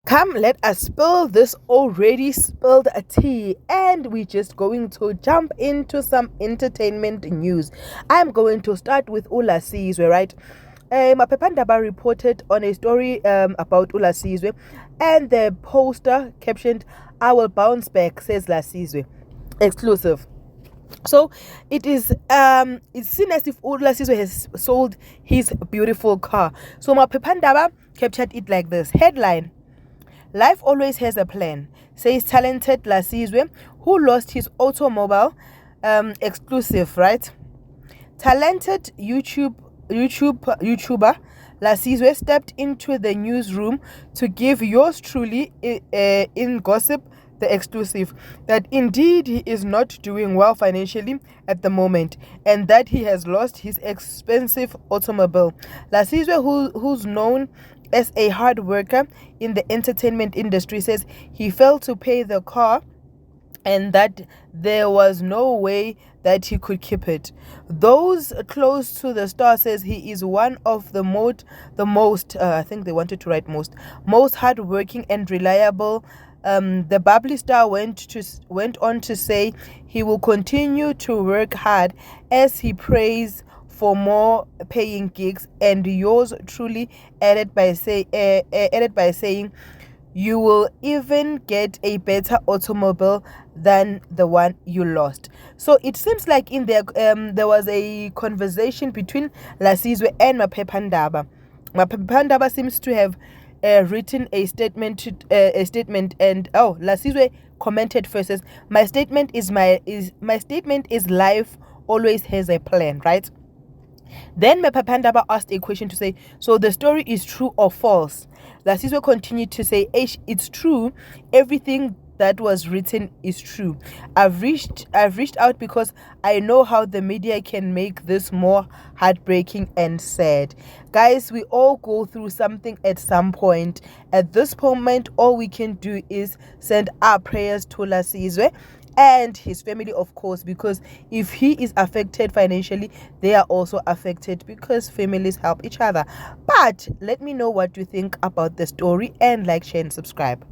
Come, let us spill this already spilled tea, and we're just going to jump into some entertainment news. I'm going to start with Lasizwe, right? Mapepandaba reported on a story about Lasizwe, and the poster captioned, "I will bounce back," says Lasizwe. Exclusive. So it's seen as if Lasizwe has sold his beautiful car. So Mapepandaba captured it like this. Headline: Life always has a plan, says talented Lasizwe, who lost his automobile. Exclusive, right? Talented YouTuber Lasizwe stepped into the newsroom to give yours truly in gossip the exclusive that indeed he is not doing well financially at the moment, and that he has lost his expensive automobile. Lasizwe, who's known as a hard worker in the entertainment industry, says he failed to pay the car and that there was no way that he could keep it. Those close to the star says he is one of the most I think they wanted to write most hardworking and reliable. The bubbly star went on to say he will continue to work hard as he prays for more paying gigs, and yours truly added by saying you will even get a better automobile than the one you lost. So it seems like in there was a conversation between Lasizwe and Mapepandaba. Mapepandaba seems to have written a statement, and Lasizwe commented first, says, my statement is life always has a plan, right? Then Mapepandaba asked a question to say, so the story is true or false? Lasizwe continued to say, it's true. Everything that was written is true. I've reached out because I know how the media can make this more heartbreaking and sad. Guys, we all go through something at some point. At this moment, all we can do is send our prayers to Lasizwe and his family, of course, because if he is affected financially, they are also affected because families help each other. But let me know what you think about the story, and like, share, and subscribe.